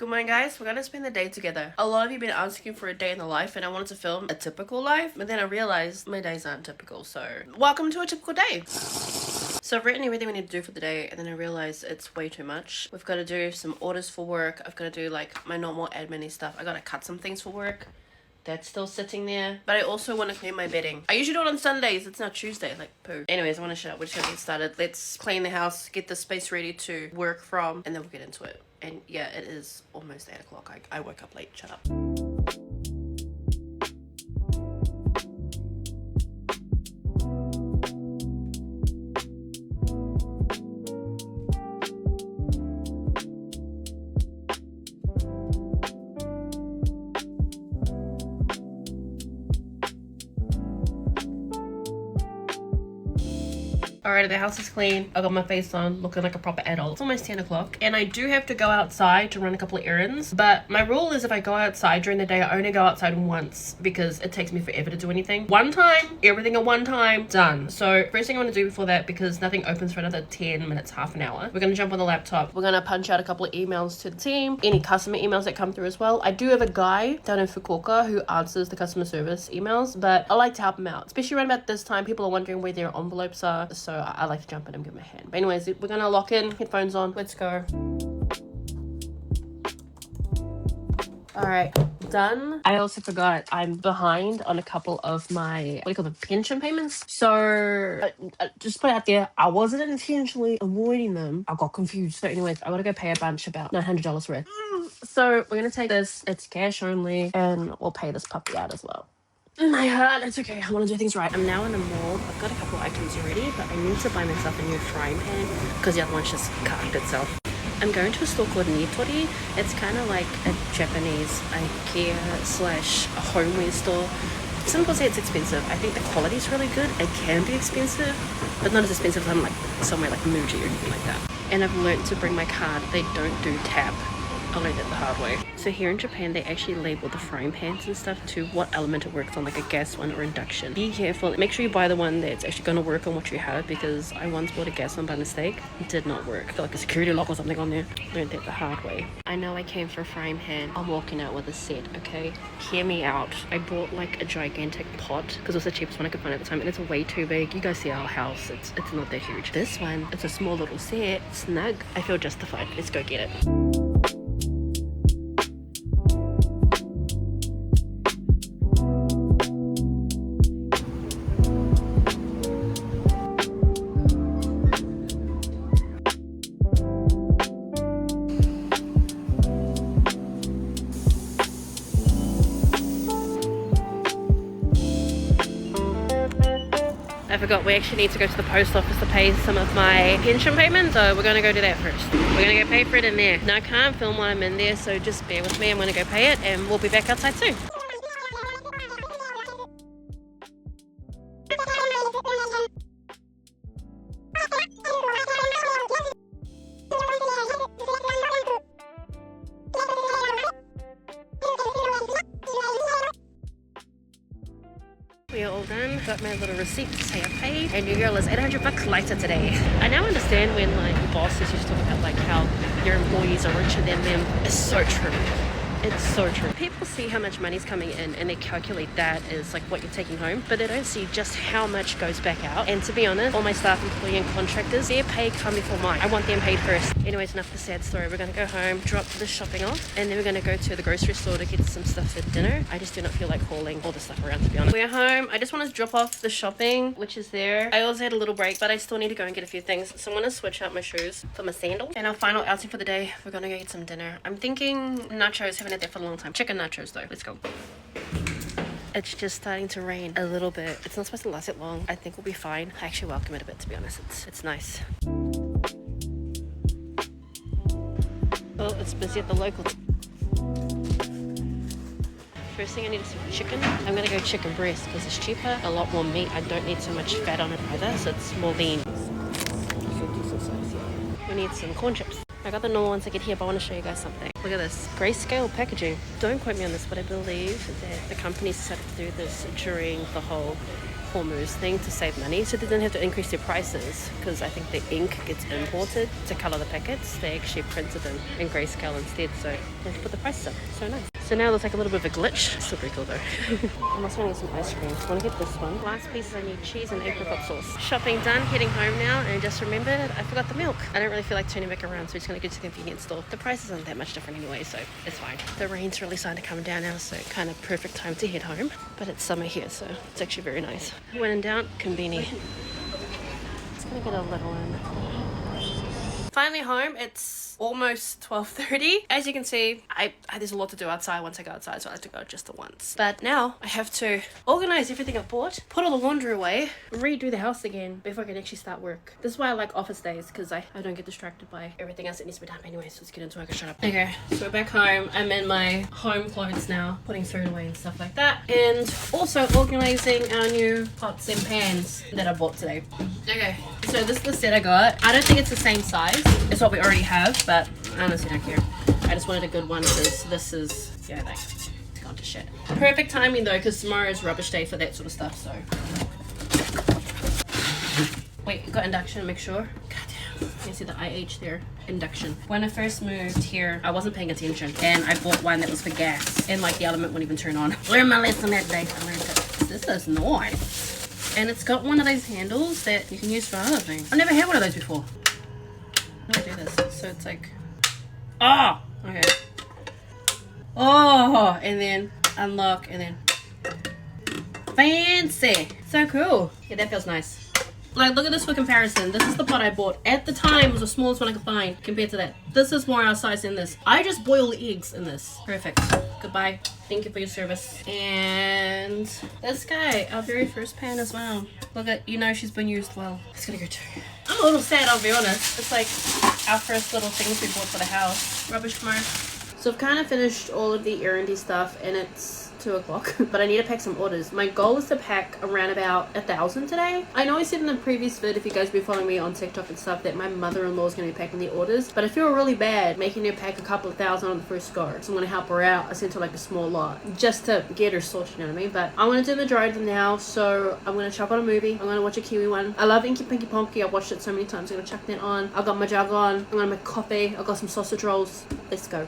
Good morning, guys. We're gonna spend the day together. A lot of you have been asking for a day in the life, and I wanted to film a typical life, but then I realized my days aren't typical, so welcome to a typical day. So I've written everything we need to do for the day, and then I realized it's way too much. We've got to do some orders for work. I've got to do like my normal admin stuff. I gotta cut some things for work. That's still sitting there. But I also want to clean my bedding. I usually do it on Sundays. It's now Tuesday. Like, poo. Anyways, I want to shut up. We're just gonna get started. Let's clean the house, get the space ready to work from, and then we'll get into it. And yeah, it is almost 8 o'clock. I woke up late. Shut up. Alright, the house is clean. I got my face on, looking like a proper adult. It's almost 10 o'clock, and I do have to go outside to run a couple of errands, but my rule is if I go outside during the day, I only go outside once because it takes me forever to do anything. One time, everything at one time, done. So first thing I want to do before that, because nothing opens for another 10 minutes, half an hour, we're going to jump on the laptop. We're going to punch out a couple of emails to the team, any customer emails that come through as well. I do have a guy down in Fukuoka who answers the customer service emails, but I like to help him out, especially around about this time. People are wondering where their envelopes are, so I like to jump in and give him a hand. But anyways, we're gonna lock in, headphones on, let's go. Alright, done. I also forgot I'm behind on a couple of my, what do you call them, pension payments. So, just put it out there, I wasn't intentionally avoiding them. I got confused. So anyways, I gotta go pay a bunch, about $900 worth. So we're gonna take this, it's cash only, and we'll pay this puppy out as well. My heart, it's okay. I want to do things right. I'm now in the mall. I've got a couple of items already, but I need to buy myself a new frying pan because the other one's just carved itself. I'm going to a store called Nitori. It's kind of like a Japanese IKEA slash a homeware store. Some people say it's expensive. I think the quality is really good. It can be expensive, but not as expensive as I'm like somewhere like Muji or anything like that. And I've learned to bring my card. They don't do tap. I learned it the hard way. So here in Japan, they actually label the frying pans and stuff to what element it works on, like a gas one or induction. Be careful. Make sure you buy the one that's actually going to work on what you have, because I once bought a gas one by mistake. It did not work. I felt like a security lock or something on there. Learned that the hard way. I know I came for a frying pan. I'm walking out with a set, okay? Hear me out. I bought like a gigantic pot because it was the cheapest one I could find at the time, and it's way too big. You guys see our house. It's not that huge. This one, it's a small little set. Snug. I feel justified. Let's go get it. I forgot, we actually need to go to the post office to pay some of my pension payments, so we're going to go do that first. We're going to go pay for it in there. Now I can't film while I'm in there, so just bear with me. I'm going to go pay it and we'll be back outside soon. We are all done. Got my little receipt to say I paid. And your girl is $800 lighter today. I now understand when like bosses used to talk about like how your employees are richer than them. It's so true. It's so true. People see how much money's coming in and they calculate that as like what you're taking home, but they don't see just how much goes back out. And to be honest, all my staff, employee and contractors, their pay come before mine. I want them paid first. Anyways, enough of the sad story. We're gonna go home, drop the shopping off, and then we're gonna go to the grocery store to get some stuff for dinner. I just do not feel like hauling all the stuff around, to be honest. We're home. I just want to drop off the shopping, which is there. I also had a little break, but I still need to go and get a few things. So I'm gonna switch out my shoes for my sandals. And our final outing for the day, we're gonna go get some dinner. I'm thinking nachos. Haven't had that for a long time. Chicken nachos though. Let's go. It's just starting to rain a little bit. It's not supposed to last that long. I think we'll be fine. I actually welcome it a bit, to be honest. It's nice. Oh, it's busy at the local. First thing I need is some chicken. I'm gonna go chicken breast because it's cheaper, a lot more meat. I don't need so much fat on it either, so it's more lean. We need some corn chips. I got the normal ones I get here, but I want to show you guys something. Look at this grayscale packaging. Don't quote me on this, but I believe that the company decided to do this during the whole Hormuz thing to save money, so they didn't have to increase their prices, because I think the ink gets imported to color the packets. They actually printed them in grayscale instead, so they had to put the prices up. So nice. So now there's like a little bit of a glitch. Still pretty cool though. I'm also gonna get some ice cream. I want to get this one. Last piece is I need cheese and apricot sauce. Shopping done, heading home now, and just remembered I forgot the milk. I don't really feel like turning back around, so we're just gonna go to the convenience store. The prices aren't that much different anyway, so it's fine. The rain's really starting to come down now, so kind of perfect time to head home. But it's summer here, so it's actually very nice. When in doubt, conveni. Just gonna get a little one. Finally home. It's almost 12:30. As you can see, there's a lot to do outside once I go outside, so I have to go just the once. But now I have to organize everything I've bought, put all the laundry away, redo the house again before I can actually start work. This is why I like office days, because I don't get distracted by everything else that needs to be done anyway, so let's get into it. I can shut up. Okay, so we're back home. I'm in my home clothes now, putting food away and stuff like that, and also organizing our new pots and pans that I bought today. Okay, so this is the set I got. I don't think it's the same size as what we already have, but I honestly don't care. I just wanted a good one because this is, yeah, like, it's gone to shit. Perfect timing though, because tomorrow is rubbish day for that sort of stuff, so. Wait, you got induction, make sure. God damn, you can see the IH there. Induction. When I first moved here, I wasn't paying attention, and I bought one that was for gas, and like the element wouldn't even turn on. Learned my lesson that day. I learned that. This is nice. And it's got one of those handles that you can use for other things. I've never had one of those before. How do I do this? So it's like, oh, okay. Oh, and then unlock, and then fancy. So cool. Yeah, that feels nice. Like, look at this for comparison. This is the pot I bought. At the time, it was the smallest one I could find compared to that. This is more our size than this. I just boil eggs in this. Perfect. Goodbye. Thank you for your service. And this guy, our very first pan as well. Look at, you know she's been used well. It's gonna go too. I'm a little sad, I'll be honest. It's like our first little things we bought for the house. Rubbish tomorrow. So I've kind of finished all of the errandy stuff, and it's 2 o'clock, but I need to pack some orders. My goal is to pack around about 1,000 today. I know I said in the previous vid, if you guys be following me on TikTok and stuff, that my mother-in-law is going to be packing the orders, but I feel really bad making her pack a couple of thousand on the first go, so I'm going to help her out. I sent her like a small lot just to get her sorted, you know what I mean? But I want to do the majority of them now, so I'm going to chuck on a movie. I'm going to watch a Kiwi one. I love Inky Pinky Ponky. I've watched it so many times. I'm going to chuck that on. I've got my jug on. I'm going to make coffee. I've got some sausage rolls. Let's go.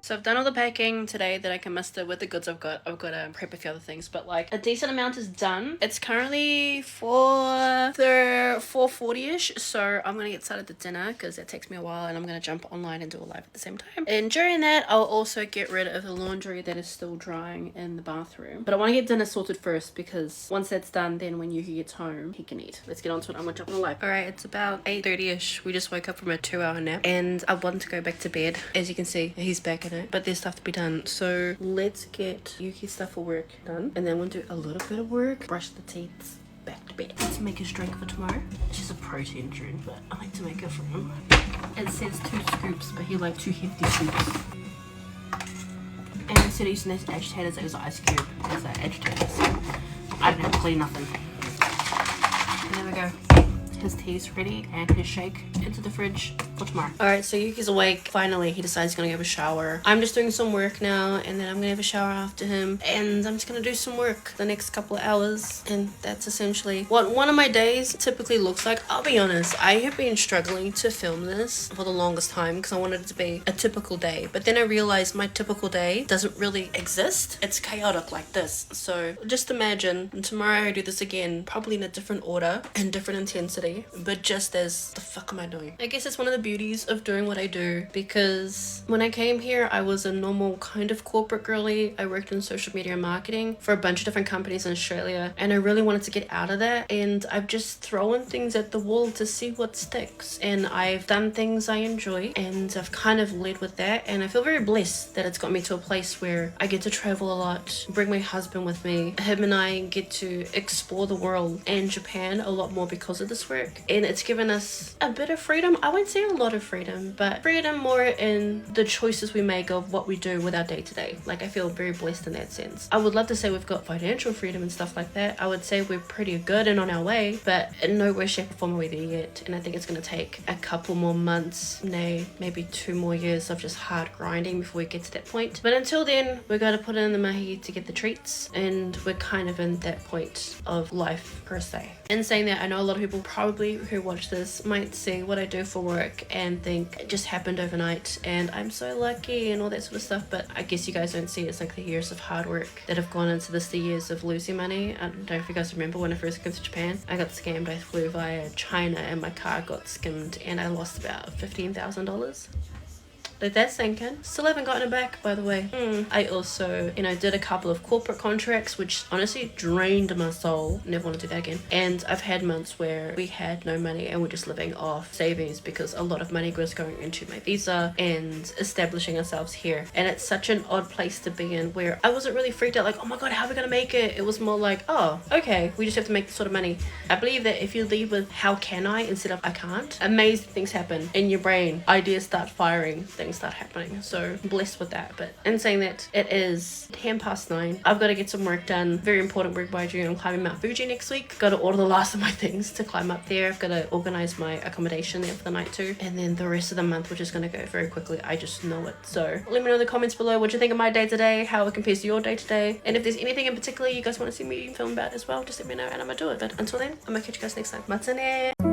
So I've done all the packing today that I can muster with the goods I've got. I've got to prep a few other things, but like a decent amount is done. It's currently 4:40ish, so I'm gonna get started the dinner because it takes me a while, and I'm gonna jump online and do a live at the same time. And during that, I'll also get rid of the laundry that is still drying in the bathroom. But I want to get dinner sorted first, because once that's done, then when Yuki gets home, he can eat. Let's get on to it. I'm gonna jump on the live. All right, it's about 8:30ish. We just woke up from a 2-hour nap, and I want to go back to bed. As you can see, he's back in it. But there's stuff to be done, so let's get Yuki's stuff for work done, and then we'll do a little bit of work, brush the teeth, back to bed. Let's make his drink for tomorrow. It's just a protein drink, but I like to make it for him. It says 2 scoops, but he liked 2 hefty scoops. And instead of using those agitators, it was an ice cube as an agitator, so I didn't have to clean nothing. And there we go. His tea's ready, and his shake into the fridge for tomorrow. Alright, so Yuki's awake. Finally, he decides he's gonna give a shower. I'm just doing some work now, and then I'm gonna have a shower after him, and I'm just gonna do some work the next couple of hours, and that's essentially what one of my days typically looks like. I'll be honest, I have been struggling to film this for the longest time because I wanted it to be a typical day, but then I realized my typical day doesn't really exist. It's chaotic like this. So just imagine tomorrow I do this again, probably in a different order and different intensity, but just as the fuck am I doing? I guess it's one of the beauties of doing what I do, because when I came here, I was a normal kind of corporate girly. I worked in social media marketing for a bunch of different companies in Australia, and I really wanted to get out of that, and I've just thrown things at the wall to see what sticks, and I've done things I enjoy, and I've kind of led with that, and I feel very blessed that it's got me to a place where I get to travel a lot, bring my husband with me. Him and I get to explore the world and Japan a lot more because of this work, and it's given us a bit of freedom. I won't say a lot of freedom, but freedom more in the choices we make of what we do with our day-to-day. Like, I feel very blessed in that sense. I would love to say we've got financial freedom and stuff like that. I would say we're pretty good and on our way, but in no way, shape or form are we there yet. And I think it's going to take a couple more months, nay, maybe 2 more years of just hard grinding before we get to that point. But until then, we got to put in the mahi to get the treats, and we're kind of in that point of life per se. In saying that, I know a lot of people probably who watch this might see what I do for work and think it just happened overnight and I'm so lucky and all that sort of stuff, but I guess you guys don't see it's like the years of hard work that have gone into this, the years of losing money. I don't know if you guys remember when I first came to Japan, I got scammed. I flew via China and my car got skimmed and I lost about $15,000. Let that sink in. Still haven't gotten it back, by the way. I also, did a couple of corporate contracts, which honestly drained my soul. Never want to do that again. And I've had months where we had no money and we're just living off savings because a lot of money was going into my visa and establishing ourselves here. And it's such an odd place to be in where I wasn't really freaked out like, oh my god, how are we gonna make it? It was more like, oh, okay, we just have to make this sort of money. I believe that if you leave with how can I instead of I can't, amazing things happen in your brain. Ideas start firing, things start happening. So I'm blessed with that. But in saying that, it is 9:10. I've got to get some work done. Very important work by June. I'm climbing Mount Fuji next week. Got to order the last of my things to climb up there. I've got to organize my accommodation there for the night too. And then the rest of the month, which is going to go very quickly. I just know it. So let me know in the comments below what you think of my day today, how it compares to your day today. And if there's anything in particular you guys want to see me film about as well, just let me know and I'm going to do it. But until then, I'm going to catch you guys next time. Matane!